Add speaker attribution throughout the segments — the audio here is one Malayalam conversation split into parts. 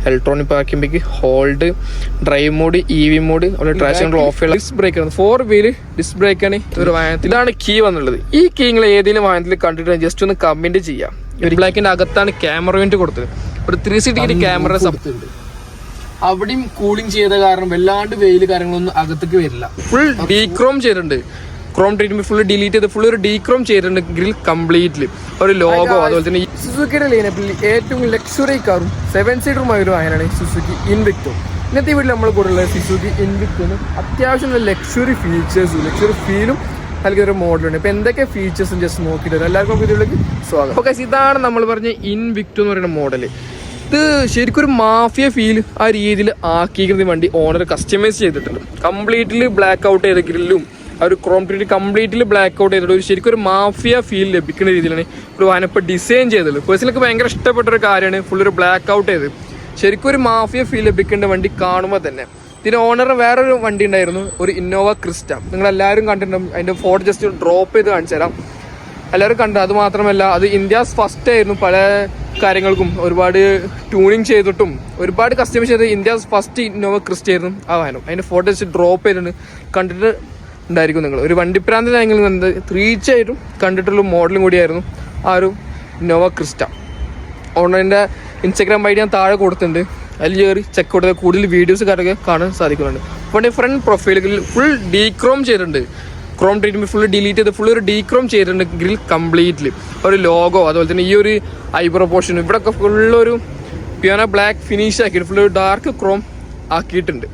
Speaker 1: Electronic parking brake, hold, drive mode, EV mode, അതുപോലെ ട്രാക്ഷൻ കൺട്രോൾ, ഓഫ് ചെയ്യാൻ ഡിസ്ക് ബ്രേക്കാണ്, 4 വീല് ഡിസ്ക് ബ്രേക്കാണ് ഒരു വാഹനത്തിൽ. ഇതാണ് കീ വന്നുള്ളത്. ഈ കീ നിങ്ങൾ ഏതെങ്കിലും വാഹനത്തിൽ കണ്ടിട്ട് ജസ്റ്റ് ഒന്ന് കമന്റ് ചെയ്യാം. ഒരു ബ്ലാക്കിന്റെ അകത്താണ് ക്യാമറ യൂണിറ്റ് കൊടുത്തത്. ഒരു 360 ഡിഗ്രി ക്യാമറ സപ്പോർട്ട് ഉണ്ട്. അവിടെയും കൂളിംഗ് ചെയ്ത കാരണം വല്ലാണ്ട് വെയിൽ കാര്യങ്ങളൊന്നും അകത്തേക്ക് വരില്ല. ഫുൾ ഡീക്രോം ചെയ്തിട്ടുണ്ട്. ക്രോം ട്രീറ്റ്മെന്റ് ഫുൾ ഡിലീറ്റ് ചെയ്ത് ഫുൾ ഒരു ഡീക്രോം ചെയ്തിട്ടുണ്ട് ഗ്രിൽ കംപ്ലീറ്റ്ലി. ഒരു ലോഗോ, അതുപോലെ തന്നെ സുസുക്കിയുടെ ലൈനപ്പിൽ ഏറ്റവും ലക്ഷറി കാറും 7 സീറ്ററുമായ ഒരു വാഹനമാണ് സുസുക്കി ഇൻവിക്ടോ. ഇന്നത്തെ വീട്ടിൽ നമ്മൾ കൂടുതലുള്ള സുസുക്കി ഇൻവിക്ടോന്ന് അത്യാവശ്യം ലക്ഷറി ഫീച്ചേഴ്സും ലക്ഷറി ഫീലും നൽകിയ ഒരു മോഡലുണ്ട്. ഇപ്പൊ എന്തൊക്കെ ഫീച്ചേഴ്സും ജസ്റ്റ് നോക്കിയിട്ട് വരും. എല്ലാവർക്കും ഇതിലേക്ക് സ്വാഗതം. ഓക്കെ, ഇതാണ് നമ്മൾ പറഞ്ഞ ഇൻവിക്ടോ എന്ന് പറയുന്ന മോഡല്. ഇത് ശരിക്കും ഒരു മാഫിയ ഫീൽ ആ രീതിയിൽ ആക്കിയിരിക്കുന്ന വണ്ടി ഓണർ കസ്റ്റമൈസ് ചെയ്തിട്ടുണ്ട്. കംപ്ലീറ്റ്ലി ബ്ലാക്ക് ഔട്ട് ചെയ്ത ഗ്രില്ലും ആ ഒരു Chrome print completely black out ചെയ്തിട്ട് ഒരു ശരിക്കും ഒരു മാഫിയ ഫീൽ ലഭിക്കുന്ന രീതിയിലാണ് ഒരു വാഹനം ഇപ്പോൾ ഡിസൈൻ ചെയ്തത്. പേഴ്സണലൊക്കെ ഭയങ്കര ഇഷ്ടപ്പെട്ട ഒരു കാര്യമാണ്. ഫുൾ ഒരു ബ്ലാക്ക് ഔട്ട് ചെയ്ത് ശരിക്കും ഒരു മാഫിയ ഫീൽ ലഭിക്കേണ്ട വണ്ടി കാണുമ്പോൾ തന്നെ. ഇതിന് ഓണർ വേറൊരു വണ്ടി ഉണ്ടായിരുന്നു, ഒരു ഇന്നോവ ക്രിസ്റ്റ. നിങ്ങളെല്ലാവരും കണ്ടിട്ടുണ്ടാവും. അതിൻ്റെ ഫോട്ടോ ജസ്റ്റ് ഡ്രോപ്പ് ചെയ്ത് കാണിച്ചു തരാം. എല്ലാവരും കണ്ടു. അത് മാത്രമല്ല അത് ഇന്ത്യാസ് ഫസ്റ്റ് ആയിരുന്നു. പല കാര്യങ്ങൾക്കും ഒരുപാട് ട്യൂണിങ് ചെയ്തിട്ടും ഒരുപാട് കസ്റ്റമൈസ് ചെയ്ത് ഇന്ത്യാസ് ഫസ്റ്റ് ഇന്നോവ ക്രിസ്റ്റ ആയിരുന്നു ആ വാഹനം. അതിൻ്റെ ഫോട്ടോ ജസ്റ്റ് ഡ്രോപ്പ് ചെയ്തിട്ടുണ്ട്. കണ്ടിട്ട് ഉണ്ടായിരിക്കും നിങ്ങൾ. ഒരു വണ്ടിപ്രാന്തി നിങ്ങൾ തീർച്ചയായിട്ടും കണ്ടിട്ടുള്ള മോഡലും കൂടിയായിരുന്നു ആ ഒരു ഇന്നോവ ക്രിസ്റ്റ. ഓണറിൻ്റെ ഇൻസ്റ്റാഗ്രാം ഐഡി ഞാൻ താഴെ കൊടുത്തിട്ടുണ്ട്. അതിൽ കയറി ചെക്ക് കൊടുത്താൽ കൂടുതൽ വീഡിയോസ് കാര്യമൊക്കെ കാണാൻ സാധിക്കുന്നുണ്ട്. അപ്പോൾ എൻ്റെ ഫ്രണ്ട് പ്രൊഫൈലുകളിൽ ഫുൾ ഡീക്രോം ചെയ്തിട്ടുണ്ട്. ക്രോം ട്രീറ്റ്മെന്റ് ഫുൾ ഡിലീറ്റ് ചെയ്ത് ഫുൾ ഒരു ഡീക്രോം ചെയ്തിട്ടുണ്ട് ഗ്രിൽ കംപ്ലീറ്റ്ലി. ഒരു ലോഗോ, അതുപോലെ തന്നെ ഈ ഒരു ഐബ്രോ പോർഷൻ ഇവിടെയൊക്കെ ഫുള്ളൊരു പിയാനോ ബ്ലാക്ക് ഫിനിഷ് ആക്കിയിട്ട് ഫുൾ ഒരു ഡാർക്ക് ക്രോം ആക്കിയിട്ടുണ്ട്.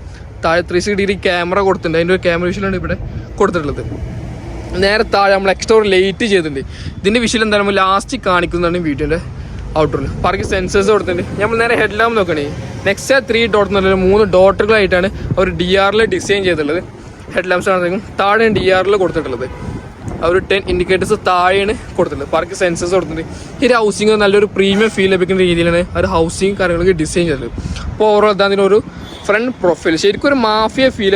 Speaker 1: താഴെ 360 ഡിഗ്രി ക്യാമറ കൊടുത്തിട്ടുണ്ട്. അതിൻ്റെ ഒരു ക്യാമറ വിഷയിലാണ് ഇവിടെ കൊടുത്തിട്ടുള്ളത്. നേരെ താഴെ നമ്മൾ എക്സ്ട്രാ ഒരു ലൈറ്റ് ചെയ്തിട്ടുണ്ട്. ഇതിൻ്റെ വിഷയം എന്താണ് നമ്മൾ ലാസ്റ്റ് കാണിക്കുന്നതാണ് വീഡിയോൻ്റെ ഔട്ടറിൽ. പാർക്കിംഗ് സെൻസേഴ്സ് കൊടുത്തിട്ടുണ്ട്. നമ്മൾ നേരെ ഹെഡ് ലാമ്പ് നോക്കണേ. നെക്സ്റ്റ് 3 ഡോട്ട് എന്ന് പറഞ്ഞാൽ 3 ഡോട്ടുകളായിട്ടാണ് ഒരു DR ഡിസൈൻ ചെയ്തിട്ടുള്ളത്. ഹെഡ് ലാംപ്സ് ആണെങ്കിലും താഴെ DR കൊടുത്തിട്ടുള്ളത്. ആ ഒരു 10 ഇൻഡിക്കേറ്റേഴ്സ് താഴെയാണ് കൊടുത്തിട്ടുള്ളത്. പാർക്കിംഗ് സെൻസേഴ്സ് കൊടുത്തിട്ടുണ്ട്. ഈ ഒരു ഹൗസിംഗ് നല്ലൊരു പ്രീമിയം ഫീൽ ലഭിക്കുന്ന രീതിയിലാണ് ആ ഒരു ഹൗസിംഗ് കാര്യങ്ങളൊക്കെ ഡിസൈൻ ചെയ്തത്. അപ്പോൾ ഓവറോൾ അതിനൊരു ഫ്രണ്ട് പ്രൊഫൈൽ ശരിക്കും ഒരു മാഫിയ ഫീൽ,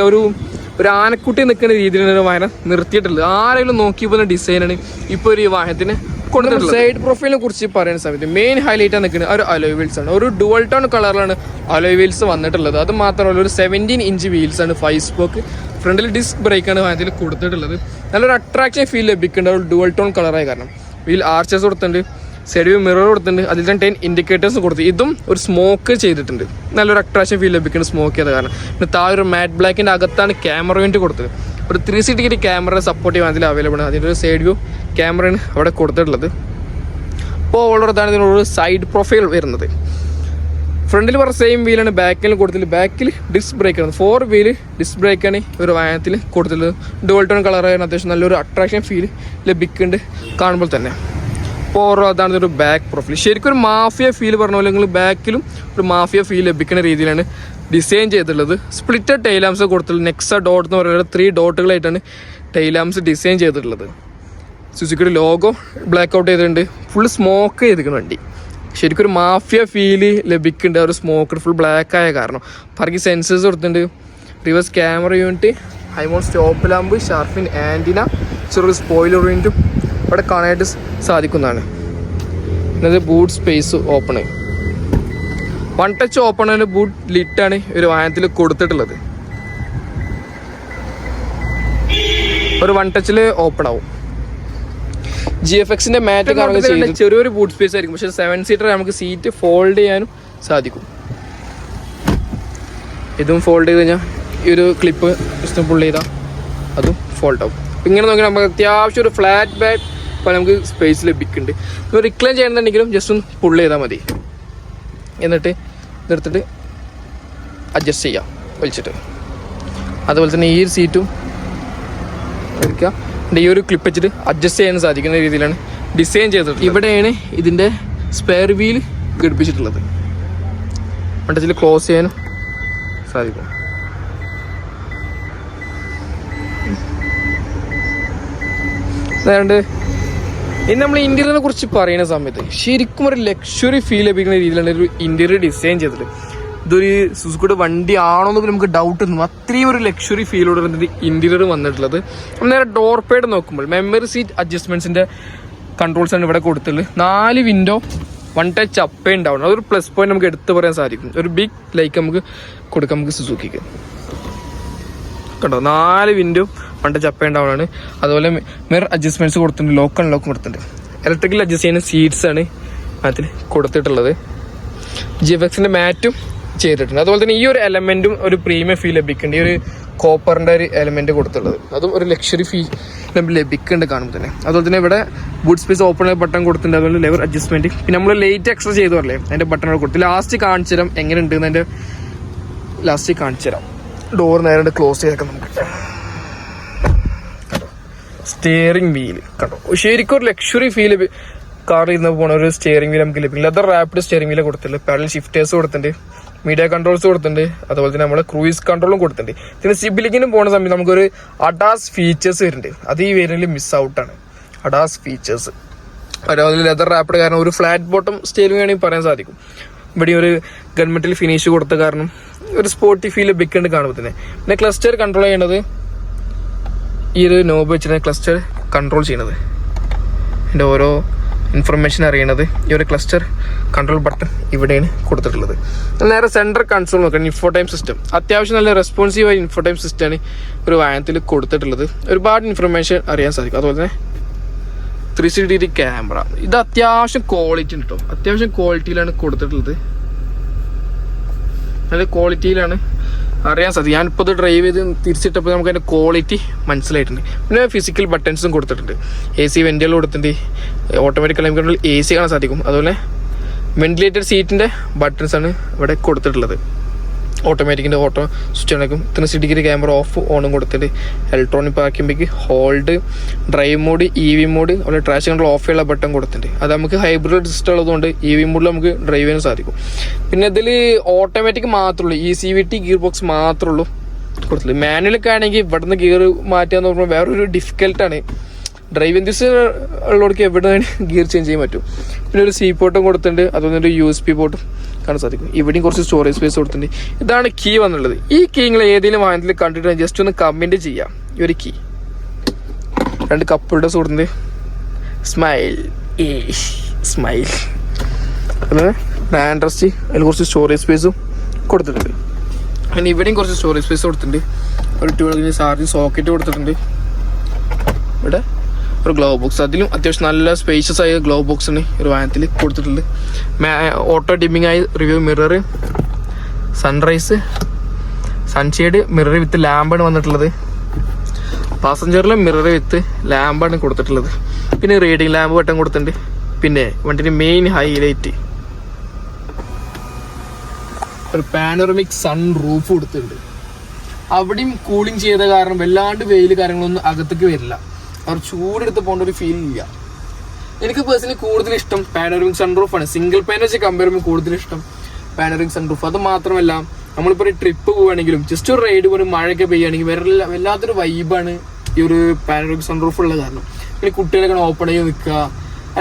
Speaker 1: ഒരു ആനക്കുട്ടി നിൽക്കുന്ന രീതിയിലാണ് ഒരു വാഹനം നിർത്തിയിട്ടുള്ളത്. ആരെങ്കിലും നോക്കി പോകുന്ന ഡിസൈനാണ് ഇപ്പോൾ ഒരു വാഹനത്തിന് കൊടുത്തിട്ടുള്ളത്. സൈഡ് പ്രൊഫൈലിനെ കുറിച്ച് പറയുന്ന സമയത്ത് മെയിൻ ഹൈലൈറ്റ് ആണ് നിൽക്കുന്നത് ഒരു അലോയ് വീൽസ് ആണ്. ഒരു ഡുവൽ ടോൺ കളറിലാണ് അലോയ് വീൽസ് വന്നിട്ടുള്ളത്. അത് മാത്രമല്ല ഒരു 17 ഇഞ്ച് വീൽസ് ആണ്. 5 സ്പോക്ക് ഫ്രണ്ടിൽ ഡിസ്ക് ബ്രേക്കാണ് വാഹനത്തിൽ കൊടുത്തിട്ടുള്ളത്. നല്ലൊരു അട്രാക്ഷൻ ഫീൽ ലഭിക്കേണ്ട ഒരു ഡുവൽ ടോൺ കളറായ കാരണം വീൽ ആർച്ചേഴ്സ് കൊടുത്തിട്ടുണ്ട്. സൈഡ് വ്യൂ മിറർ കൊടുത്തിട്ടുണ്ട്. അതിൽ തന്നെ 10 ഇൻഡിക്കേറ്റേഴ്സ് കൊടുത്തു. ഇതും ഒരു സ്മോക്ക് ചെയ്തിട്ടുണ്ട്. നല്ലൊരു അട്രാക്ഷൻ ഫീൽ ലഭിക്കുന്ന സ്മോക്ക് ചെയ്ത കാരണം. പിന്നെ താഴെ ഒരു മാറ്റ് ബ്ലാക്കിൻ്റെ അകത്താണ് ക്യാമറ യൂണിറ്റ് കൊടുത്തത്. ഒരു 360 ഡിഗ്രി ക്യാമറ സപ്പോർട്ടീവ് അതിൽ അവൈലബിൾ ആണ്. അതിൻ്റെ ഒരു സൈഡ് വ്യൂ ക്യാമറയാണ് അവിടെ കൊടുത്തിട്ടുള്ളത്. അപ്പോൾ ഉള്ളതാണ് ഇതിനൊരു സൈഡ് പ്രൊഫൈൽ വരുന്നത്. ഫ്രണ്ടിൽ പറഞ്ഞ സെയിം വീലാണ് ബാക്കിൽ കൊടുത്തിട്ടുള്ളത്. ബാക്കിൽ ഡിസ്ക് ബ്രേക്കാണ്. 4 വീല് ഡിസ്ക് ബ്രേക്കാണ് ഒരു വാഹനത്തിൽ കൊടുത്തിട്ടുള്ളത്. ഡുവൽ ടോൺ കളറാണ്. അത്യാവശ്യം നല്ലൊരു അട്രാക്ഷൻ ഫീൽ ലഭിക്കുന്നുണ്ട് കാണുമ്പോൾ തന്നെ. അപ്പോൾ അതാണ് ഒരു ബാക്ക് പ്രൊഫൈൽ. ശരിക്കും ഒരു മാഫിയ ഫീൽ പറഞ്ഞ പോലെ നിങ്ങൾ ബാക്കിലും ഒരു മാഫിയ ഫീൽ ലഭിക്കുന്ന രീതിയിലാണ് ഡിസൈൻ ചെയ്തിട്ടുള്ളത്. സ്പ്ലിറ്റഡ് ടൈലാംസ് കൊടുത്തിട്ടുള്ളത്. നെക്സ ഡോട്ട് എന്ന് പറയുന്നത് 3 ഡോട്ടുകളായിട്ടാണ് ടൈലാംസ് ഡിസൈൻ ചെയ്തിട്ടുള്ളത്. സുസുക്കിയുടെ ലോഗോ ബ്ലാക്ക് ഔട്ട് ചെയ്തിട്ടുണ്ട്. ഫുൾ സ്മോക്ക് ചെയ്തിരിക്കുന്ന വണ്ടി. ശരിക്കും ഒരു മാഫിയ ഫീല് ലഭിക്കുന്നുണ്ട്. ഒരു സ്മോക്ക് ഫുൾ ബ്ലാക്ക് ആയ കാരണം. പാർക്കിംഗ് സെൻസേഴ്സ് കൊടുത്തിട്ടുണ്ട്. Reverse camera unit, high mount stop lamp, shark fin antenna, ചെറിയൊരു സ്പോയിലർ യൂണിറ്റും ഇവിടെ കാണാനായിട്ട് സാധിക്കുന്നതാണ്. എന്നത് boot space open, 1 touch open ആണ്. ബൂട്ട് ലിറ്റാണ് ഒരു വാഹനത്തിൽ കൊടുത്തിട്ടുള്ളത്. ഒരു 1 ടച്ചിൽ ഓപ്പൺ ആവും. GFXന്റെ മാറ്റ് കാണുക ചെയ്ത് ചെറിയൊരു ബൂട്ട് സ്പേസ് ആയിരിക്കും. പക്ഷേ 7 സീറ്റർ നമുക്ക് സീറ്റ് ഫോൾഡ് ചെയ്യാനും സാധിക്കും. ഇതും ഫോൾഡ് ചെയ്ത് കഴിഞ്ഞാൽ ഈ ഒരു ക്ലിപ്പ് ജസ്റ്റ് പുള്ള് ചെയ്താൽ അതും ഫോൾഡ് ആവും. ഇങ്ങനെ നോക്കിയാൽ നമുക്ക് അത്യാവശ്യം ഒരു ഫ്ലാറ്റ് ബാക്ക് പോലെ നമുക്ക് സ്പേസ് ലഭിക്കുന്നുണ്ട്. ഇപ്പോൾ റിക്ലൈൻ ചെയ്യണമെന്നുണ്ടെങ്കിലും ജസ്റ്റ് ഒന്ന് പുള്ള് ചെയ്താൽ മതി. എന്നിട്ട് ഇതെടുത്തിട്ട് അഡ്ജസ്റ്റ് ചെയ്യാം വലിച്ചിട്ട്. അതുപോലെ തന്നെ ഈ ഒരു സീറ്റും എടുക്കുക. ഈ ഒരു ക്ലിപ്പ് വെച്ചിട്ട് അഡ്ജസ്റ്റ് ചെയ്യാൻ സാധിക്കുന്ന രീതിയിലാണ് ഡിസൈൻ ചെയ്തിട്ടുള്ളത്. ഇവിടെയാണ് ഇതിൻ്റെ സ്പെയർ വീൽ ഘടിപ്പിച്ചിട്ടുള്ളത്. വണ്ടത്തിൽ ക്ലോസ് ചെയ്യാനും സാധിക്കും. അതുകൊണ്ട് ഇനി നമ്മൾ ഇൻറ്റീരിയറിനെ കുറിച്ച് പറയുന്ന സമയത്ത് ശരിക്കും ഒരു ലക്ഷറി ഫീൽ ലഭിക്കുന്ന രീതിയിലാണ് ഒരു ഇൻറ്റീരിയർ ഡിസൈൻ ചെയ്തത്. ഇതൊരു സുസുക്കിയുടെ വണ്ടി ആണോ എന്ന് നമുക്ക് ഡൗട്ട് തോന്നും. അത്രയും ഒരു ലക്ഷറി ഫീലോട് ഇൻറ്റീരിയർ വന്നിട്ടുള്ളത്. നമ്മൾ നേരെ ഡോർ പേഡ് നോക്കുമ്പോൾ മെമ്മറി സീറ്റ് അഡ്ജസ്റ്റ്മെൻറ്റ്സിൻ്റെ കൺട്രോൾസാണ് ഇവിടെ കൊടുത്തിട്ടുള്ളത്. 4 വിൻഡോ വൺ ടച്ച് അപ്പേ ഉണ്ടാവണം. അതൊരു പ്ലസ് പോയിന്റ് നമുക്ക് എടുത്തു പറയാൻ സാധിക്കും. ഒരു ബിഗ് ലൈക്ക് നമുക്ക് കൊടുക്കാം നമുക്ക് സുസുക്കിക്ക്. കണ്ടോ 4 വിൻഡോ വൺ ടച്ച് അപ്പേ ഉണ്ടാവണമാണ്. അതുപോലെ മിറർ അഡ്ജസ്റ്റ്മെന്റ്സ് കൊടുത്തിട്ടുണ്ട്, ലോക്ക് അൺലോക്ക് കൊടുത്തിട്ടുണ്ട്. ഇലക്ട്രിക്കൽ അഡ്ജസ്റ്റ് ചെയ്യുന്ന സീറ്റ്സ് ആണ് അതിൽ കൊടുത്തിട്ടുള്ളത്. ജിഫെക്സിന്റെ മാറ്റും ചെയ്തിട്ടുണ്ട്. അതുപോലെ തന്നെ ഈ ഒരു എലമെന്റും ഒരു പ്രീമിയം ഫീൽ ലഭിക്കുന്നുണ്ട്. ഈ ഒരു കോപ്പറിന്റെ ഒരു എലമെന്റ് കൊടുത്തുള്ളത് അതും ഒരു ലക്ഷറി ഫീൽ നമുക്ക് ലഭിക്കുന്നുണ്ട് കാണുമ്പോൾ തന്നെ. അതുപോലെ തന്നെ ഇവിടെ ബൂട്ട് സ്പേസ് ഓപ്പൺ ബട്ടൺ കൊടുത്തിട്ടുണ്ട്. അതുപോലെ ലെവർ അഡ്ജസ്റ്റ്മെന്റ്, പിന്നെ നമ്മൾ ലൈറ്റ് എക്സ്ട്രാ ചെയ്തു പറയല്ലേ അതിന്റെ ബട്ടൺ കൊടുത്തു. ലാസ്റ്റ് കാണിച്ചു തരാം എങ്ങനെ ഉണ്ട് എന്നതിന്റെ ലാസ്റ്റ് കാണിച്ചു തരാം. ഡോർ നേരെ ക്ലോസ് ചെയ്തേക്കാം നമുക്ക്. സ്റ്റിയറിംഗ് വീല് കണ്ടോ, ശരിക്കും ഒരു ലക്ഷറി ഫീൽ കാറിൽ ഇരുന്ന് പോണ ഒരു സ്റ്റിയറിംഗ് വീൽ നമുക്ക് ലഭിക്കും. ലെതർ റാപ്പിഡ് സ്റ്റിയറിംഗ് വീല് കൊടുത്തിട്ടുണ്ട്. പാഡൽ ഷിഫ്റ്റേഴ്സ് കൊടുത്തിട്ടുണ്ട്, മീഡിയ കൺട്രോൾസ് കൊടുത്തിട്ടുണ്ട്. അതുപോലെ തന്നെ നമ്മളെ ക്രൂയിസ് കൺട്രോളും കൊടുത്തിട്ടുണ്ട്. പിന്നെ സിബിലിങ്ങിനും പോകുന്ന സമയത്ത് നമുക്കൊരു അഡാസ് ഫീച്ചേഴ്സ് വരുന്നുണ്ട്. അത് ഈ വേരിയന്റിൽ മിസ് ഔട്ടാണ് അഡാസ് ഫീച്ചേഴ്സ്. അതുപോലെ ലെതർ റാപ്പിഡ് കാരണം ഒരു ഫ്ലാറ്റ് ബോട്ടം സ്റ്റിയറിംഗ് വേണമെങ്കിൽ പറയാൻ സാധിക്കും. ഇവിടെ ഒരു ഗവൺമെന്റിൽ ഫിനിഷ് കൊടുത്ത കാരണം ഒരു സ്പോർട്ടി ഫീൽ ലഭിക്കേണ്ട കാണുമ്പോൾ തന്നെ. പിന്നെ ക്ലസ്റ്റർ കൺട്രോൾ ചെയ്യണത് ഈ ഒരു നോബ് വെച്ചിട്ടാണ് ക്ലസ്റ്റർ കൺട്രോൾ ചെയ്യണത്. അതിൻ്റെ ഓരോ ഇൻഫർമേഷൻ അറിയണത് ഈ ഒരു ക്ലസ്റ്റർ കൺട്രോൾ ബട്ടൺ ഇവിടെയാണ് കൊടുത്തിട്ടുള്ളത്. നേരെ സെൻട്രൽ കൺസോൾ നോക്കാം. ഇൻഫോടൈം സിസ്റ്റം അത്യാവശ്യം നല്ല റെസ്പോൺസീവായ ഇൻഫോടൈം സിസ്റ്റമാണ് ഒരു വാഹനത്തിൽ കൊടുത്തിട്ടുള്ളത്. ഒരുപാട് ഇൻഫർമേഷൻ അറിയാൻ സാധിക്കും. അതുപോലെ തന്നെ 360 ക്യാമറ, ഇത് അത്യാവശ്യം ക്വാളിറ്റി ഉണ്ട് കേട്ടോ. അത്യാവശ്യം ക്വാളിറ്റിയിലാണ് കൊടുത്തിട്ടുള്ളത്. നല്ല ക്വാളിറ്റിയിലാണ് അറിയാൻ സാധിക്കും. ഞാനിപ്പോൾ ഇത് ഡ്രൈവ് ചെയ്ത് തിരിച്ചിട്ടപ്പോൾ നമുക്ക് അതിൻ്റെ ക്വാളിറ്റി മനസ്സിലായിട്ടുണ്ട്. പിന്നെ ഫിസിക്കൽ ബട്ടൺസും കൊടുത്തിട്ടുണ്ട്. AC വെന്റുകൾ കൊടുത്തിട്ടുണ്ട്. ഓട്ടോമാറ്റിക് ക്ലൈം കൺട്രോൾ AC കാണാൻ സാധിക്കും. അതുപോലെ വെന്റിലേറ്റഡ് സീറ്റിൻ്റെ ബട്ടൺസ് ആണ് ഇവിടെ കൊടുത്തിട്ടുള്ളത്. ഓട്ടോമാറ്റിക്കിൻ്റെ ഓട്ടോ സ്വിച്ച് ആണെങ്കിലും 360 ക്യാമറ ഓഫ് ഓണും കൊടുത്തിട്ടുണ്ട്. Electronic parking brake, hold, drive mode, EV mode, അതുപോലെ ട്രാക്ഷൻ കൺട്രോൾ ഓഫ് ചെയ്യാനുള്ള ബട്ടൺ കൊടുത്തിട്ടുണ്ട്. അത് നമുക്ക് ഹൈബ്രിഡ് സിസ്റ്റം ഉള്ളതുകൊണ്ട് EV മോഡിൽ നമുക്ക് ഡ്രൈവ് ചെയ്യാൻ സാധിക്കും. പിന്നെ ഇതിൽ ഓട്ടോമാറ്റിക് മാത്രമേ ഉള്ളൂ, ECVT ഗിയർ ബോക്സ് മാത്രമേ ഉള്ളൂ കൊടുത്തില്ല. മാനുവലൊക്കെ ആണെങ്കിൽ ഇവിടുന്ന് ഗിയർ മാറ്റുക എന്ന് പറഞ്ഞാൽ വേറൊരു ഡിഫിക്കൽട്ടാണ്. ഡ്രൈവ് എന്തീസ് ഉള്ളവർക്ക് എവിടെ ഗിയർ ചേഞ്ച് ചെയ്യാൻ പറ്റും. പിന്നെ ഒരു സി പോർട്ടും കൊടുത്തിട്ടുണ്ട്. അതുപോലെ ഒരു USB പോർട്ടും കാണാൻ സാധിക്കും. ഇവിടെയും കുറച്ച് സ്റ്റോറേജ് സ്പേസ് കൊടുത്തിട്ടുണ്ട്. ഇതാണ് കീ വന്നുള്ളത്. ഈ കീ നിങ്ങൾ ഏതെങ്കിലും വാഹനത്തിൽ കണ്ടിട്ട് ജസ്റ്റ് ഒന്ന് കമൻറ്റ് ചെയ്യാം. ഈ ഒരു കീ 2 കപ്പ് ഹോൾഡേഴ്സ് കൊടുത്തിട്ടുണ്ട്. സ്മൈൽ അതുപോലെ ഹാൻഡ് റെസ്റ്റ്, അതിൽ കുറച്ച് സ്റ്റോറേജ് സ്പേസും കൊടുത്തിട്ടുണ്ട്. പിന്നെ ഇവിടെയും കുറച്ച് സ്റ്റോറേജ് സ്പേസ് കൊടുത്തിട്ടുണ്ട്. ഒരു 12 ചാർജിങ് സോക്കറ്റ് കൊടുത്തിട്ടുണ്ട്. ഇവിടെ ഒരു ഗ്ലോ ബോക്സ്, അതിലും അത്യാവശ്യം നല്ല സ്പേഷ്യസ് ആയ ഗ്ലോ ബോക്സാണ് ഒരു വാഹനത്തിൽ കൊടുത്തിട്ടുണ്ട്. ഓട്ടോ ഡിമ്മിങ് ആയി review mirror, sunrise, sunshade mirror with ലാമ്പാണ് വന്നിട്ടുള്ളത്. പാസഞ്ചറിലെ മിറർ വിത്ത് ലാമ്പാണ് കൊടുത്തിട്ടുള്ളത്. പിന്നെ റീഡിങ് ലാമ്പ് ബട്ടൺ കൊടുത്തിട്ടുണ്ട്. പിന്നെ വണ്ടിന്റെ മെയിൻ ഹൈലൈറ്റ് ഒരു പാനോറമിക് സൺ റൂഫ് കൊടുത്തിട്ടുണ്ട്. അവിടെയും കൂളിംഗ് ചെയ്ത കാരണം വല്ലാണ്ട് വെയിൽ കാര്യങ്ങളൊന്നും അകത്തേക്ക് വരില്ല. അവർ ചൂടെടുത്ത് പോകേണ്ട ഒരു ഫീൽ ഇല്ല. എനിക്ക് പേഴ്സണലി കൂടുതൽ ഇഷ്ടം പാനോറമിക് സൺറൂഫാണ്. സിംഗിൾ പാൻ വെച്ച് കമ്പയർ ചെയ്യുമ്പോൾ കൂടുതൽ ഇഷ്ടം പാനോറമിക് സൺറൂഫ്. അത് മാത്രമല്ല നമ്മളിപ്പോൾ ഒരു ട്രിപ്പ് പോവുകയാണെങ്കിലും ജസ്റ്റ് ഒരു റൈഡ് പോലും മഴയൊക്കെ പെയ്യുകയാണെങ്കിൽ വല്ലാത്തൊരു വൈബാണ് ഈ ഒരു പാനോറമിക് സൺറൂഫ് ഉള്ള കാരണം. പിന്നെ കുട്ടികളൊക്കെ ഓപ്പൺ ചെയ്ത് നിൽക്കുക,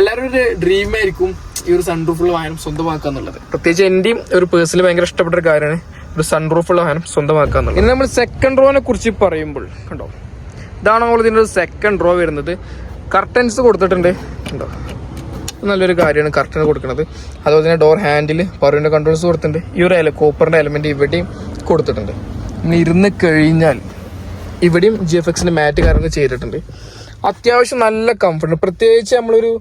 Speaker 1: എല്ലാവരും ഒരു ഡ്രീം ആയിരിക്കും ഈ ഒരു സൺറൂഫുള്ള വാഹനം സ്വന്തമാക്കുക എന്നുള്ളത്. പ്രത്യേകിച്ച് എന്റെയും ഒരു പേഴ്സണലി ഭയങ്കര ഇഷ്ടപ്പെട്ട ഒരു കാര്യമാണ് ഒരു സൺറൂഫുള്ള വാഹനം സ്വന്തമാക്കുക എന്നുള്ളത്. ഇനി നമ്മൾ സെക്കൻഡ് റോനെ കുറിച്ച് പറയുമ്പോൾ കണ്ടോ, ഇതാണ് നമ്മൾ ഇതിൻ്റെ ഒരു സെക്കൻഡ് റോ വരുന്നത്. കർട്ടൻസ് കൊടുത്തിട്ടുണ്ട് കണ്ടോ, നല്ലൊരു കാര്യമാണ് കർട്ടൻ കൊടുക്കുന്നത്. അതുപോലെ തന്നെ ഡോർ ഹാൻഡിൽ പവറിൻ്റെ കൺട്രോൾസ് കൊടുത്തിട്ടുണ്ട്. ഈ ഒരു കോപ്പറിൻ്റെ എലമെന്റ് ഇവിടെയും കൊടുത്തിട്ടുണ്ട്. ഇനി ഇരുന്ന് കഴിഞ്ഞാൽ ഇവിടെയും GFXന്റെ മാറ്റ് കാര്യങ്ങൾ ചെയ്തിട്ടുണ്ട്. അത്യാവശ്യം നല്ല കംഫർട്ട്. പ്രത്യേകിച്ച് നമ്മളൊരു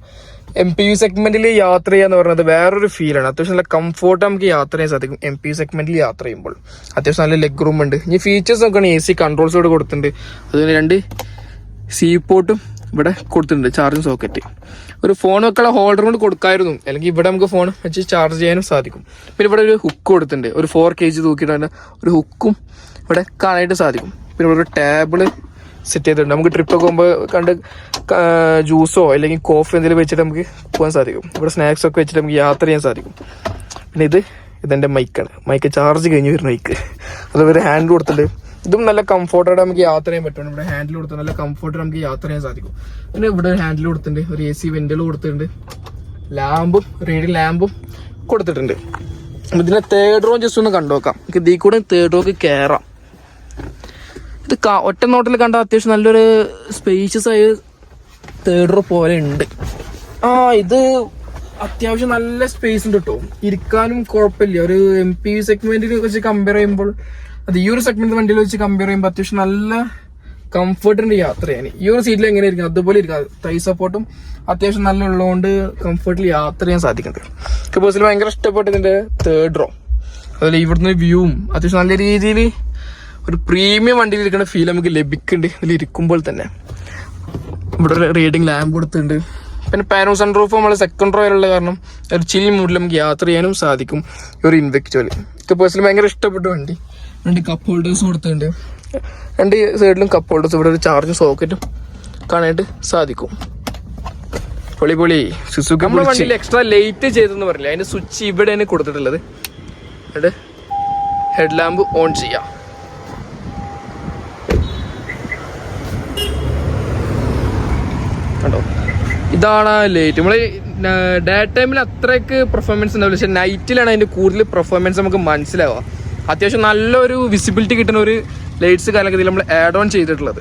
Speaker 1: MPV സെഗ്മെന്റിൽ യാത്ര ചെയ്യാന്ന് പറയുന്നത് വേറൊരു ഫീലാണ്. അത്യാവശ്യം നല്ല കംഫോർട്ട് നമുക്ക് യാത്ര ചെയ്യാൻ സാധിക്കും MPV സെഗ്മെന്റിൽ യാത്ര ചെയ്യുമ്പോൾ. അത്യാവശ്യം നല്ല ലെഗ് റൂം ഉണ്ട്. ഇനി ഫീച്ചേഴ്സ് നോക്കുകയാണ് AC കൺട്രോൾസ് ഇവിടെ കൊടുത്തിട്ടുണ്ട്. അതുപോലെ 2 സി പോർട്ടും ഇവിടെ കൊടുത്തിട്ടുണ്ട്. ചാർജിങ് സോക്കറ്റ്, ഒരു ഫോൺ വെക്കാനുള്ള ഹോൾഡർ കൊണ്ട് കൊടുക്കായിരുന്നു, അല്ലെങ്കിൽ ഇവിടെ നമുക്ക് ഫോൺ വെച്ച് ചാർജ് ചെയ്യാനും സാധിക്കും. പിന്നെ ഇവിടെ ഒരു ഹുക്ക് കൊടുത്തിട്ടുണ്ട്. ഒരു 4 kg തൂക്കിയിട്ട് ഒരു ഹുക്കും ഇവിടെ കാണാനായിട്ട് സാധിക്കും. പിന്നെ ഇവിടെ ഒരു ടേബിള് സെറ്റ് ചെയ്തിട്ടുണ്ട്. നമുക്ക് ട്രിപ്പൊക്കെ പോകുമ്പോൾ കണ്ട് ജ്യൂസോ അല്ലെങ്കിൽ കോഫി എന്തെങ്കിലും വെച്ചിട്ട് നമുക്ക് പോകാൻ സാധിക്കും. ഇവിടെ സ്നാക്സ് ഒക്കെ വെച്ചിട്ട് നമുക്ക് യാത്ര ചെയ്യാൻ സാധിക്കും. പിന്നെ ഇതെൻ്റെ മൈക്കാണ്. മൈക്ക് ചാർജ് കഴിഞ്ഞ് വരുന്ന മൈക്ക്. അതുപോലെ ഹാൻഡിൽ കൊടുത്തിട്ടുണ്ട്. ഇതും നല്ല കംഫോർട്ടായിട്ട് നമുക്ക് യാത്ര ചെയ്യാൻ പറ്റും. ഇവിടെ ഹാൻഡിൽ കൊടുത്താൽ നല്ല കംഫോർട്ട് നമുക്ക് യാത്ര ചെയ്യാൻ സാധിക്കും. പിന്നെ ഇവിടെ ഒരു ഹാൻഡിൽ കൊടുത്തിട്ടുണ്ട്. ഒരു AC വെന്റുകൾ കൊടുത്തിട്ടുണ്ട്. ലാമ്പും റീഡിങ് ലാമ്പും കൊടുത്തിട്ടുണ്ട്. ഇതിന്റെ തേർഡ് റോ ജസ്റ്റ് ഒന്ന് കണ്ടു നോക്കാം. ഇതിൽ കൂടെ തേർഡ് റോക്ക് കയറാം. ഇത് ഒറ്റ നോട്ടിൽ കണ്ട അത്യാവശ്യം നല്ലൊരു സ്പേഷ്യസ് ആയ തേർഡ് റോ പോലെ ഉണ്ട്. ഇത് അത്യാവശ്യം നല്ല സ്പേസ് ഉണ്ട് കേട്ടോ, ഇരിക്കാനും കുഴപ്പമില്ല. ഒരു MPV സെഗ്മെന്റിനെ വെച്ച് കമ്പയർ ചെയ്യുമ്പോൾ, അത് ഈ ഒരു സെഗ്മെന്റ് വണ്ടിയിൽ വെച്ച് കമ്പയർ ചെയ്യുമ്പോൾ അത്യാവശ്യം നല്ല കംഫർട്ടിന്റെ യാത്ര ചെയ്യാൻ. ഈ ഒരു സീറ്റിൽ എങ്ങനെ ഇരിക്കും അതുപോലെ ഇരിക്കാം. തൈ സപ്പോർട്ടും അത്യാവശ്യം നല്ല ഉള്ളതുകൊണ്ട് കംഫർട്ടിൽ യാത്ര ചെയ്യാൻ സാധിക്കുന്നുണ്ട്. എനിക്ക് പേഴ്സണലി ഭയങ്കര ഇഷ്ടപ്പെട്ട ഇതിന്റെ തേർഡ് റോ. അതുപോലെ ഇവിടുന്ന് വ്യൂവും അത്യാവശ്യം നല്ല രീതിയിൽ ഒരു പ്രീമിയം വണ്ടിയിൽ ഇരിക്കുന്ന ഫീൽ നമുക്ക് ലഭിക്കുന്നുണ്ട് ഇതിൽ ഇരിക്കുമ്പോൾ തന്നെ. ഇവിടെ ഒരു റീഡിങ് ലാമ്പ് കൊടുത്തിട്ടുണ്ട്. പിന്നെ പാനോ സൺറൂഫ് നമ്മൾ സെക്കൻഡ് റോയിലുള്ള കാരണം ഒരു ചിൽ മൂഡിൽ നമുക്ക് യാത്ര ചെയ്യാനും സാധിക്കും ഈ ഒരു ഇൻവെക്റ്റോയിൽ. എനിക്ക് പേഴ്സണലി ഭയങ്കര ഇഷ്ടപ്പെട്ട വണ്ടി. 2 കപ്പ് ഹോൾഡേഴ്സ് കൊടുത്തിട്ടുണ്ട്. 2 സൈഡിലും കപ്പ് ഹോൾഡേഴ്സ്. ഇവിടെ ഒരു ചാർജും സോക്കറ്റും കാണാനായിട്ട് സാധിക്കും. പൊളി സുസുക്കി. നമ്മുടെ വണ്ടിയിൽ എക്സ്ട്രാ ലൈറ്റ് ചെയ്തെന്ന് പറയില്ല, അതിന്റെ സ്വിച്ച് ഇവിടെയാണ് കൊടുത്തിട്ടുള്ളത്. എന്നിട്ട് ഹെഡ് ലാമ്പ് ഓൺ ചെയ്യാം. കണ്ടോ, ഇതാണ് ലൈറ്റ്. നമ്മൾ ഡേ ടൈമിൽ അത്രയ്ക്ക് പെർഫോമൻസ് ഉണ്ടാവില്ല, പക്ഷെ നൈറ്റിലാണ് അതിന്റെ കൂടുതൽ പെർഫോമൻസ് നമുക്ക് മനസ്സിലാവുക. അത്യാവശ്യം നല്ലൊരു വിസിബിലിറ്റി കിട്ടുന്ന ഒരു ലൈറ്റ്സ് കാര്യങ്ങളൊക്കെ ഇതിൽ നമ്മൾ ആഡ് ഓൺ ചെയ്തിട്ടുള്ളത്.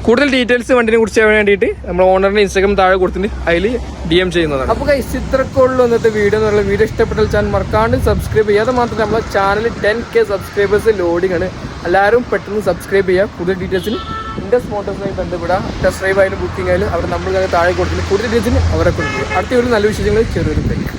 Speaker 1: കൂടുതൽ ഡീറ്റെയിൽസ് വണ്ടിനെ കുറിച്ച് ചെയ്യാൻ വേണ്ടിയിട്ട് നമ്മൾ ഓണറിന്റെ ഇൻസ്റ്റാഗ്രാം താഴെ കൊടുത്തിട്ട് അതിൽ DM ചെയ്യുന്നതാണ്. അപ്പോൾ ഗൈസ്, ഇത്രക്കുള്ള ഇന്നത്തെ വീഡിയോ എന്നുള്ള വീഡിയോ ഇഷ്ടപ്പെട്ടാൽ ചാനൽ മറക്കാണ്ട് സബ്സ്ക്രൈബ് ചെയ്യുക. അത് മാത്രമല്ല നമ്മളെ ചാനൽ 10K സബ്സ്ക്രൈബേഴ്സ് ലോഡിംഗ് ആണ്. എല്ലാവരും പെട്ടെന്ന് സബ്സ്ക്രൈബ് ചെയ്യുക. കൂടുതൽ ഡീറ്റെയിൽസിന് ഇൻഡസ് മോട്ടോഴ്സുമായി ബന്ധപ്പെടുക. ടെസ്റ്റ് ഡ്രൈവ് ആയാലും ബുക്കിംഗ് ആയാലും അവിടെ നമ്മൾ താഴെ കൊടുത്തിട്ട് കൂടുതൽ ഡീറ്റെയിൽസിന് അവരെ കൊണ്ടുപോകും. അടുത്ത ഒരു നല്ല വിശേഷങ്ങൾ ചെറിയൊരു ബ്രേക്ക്.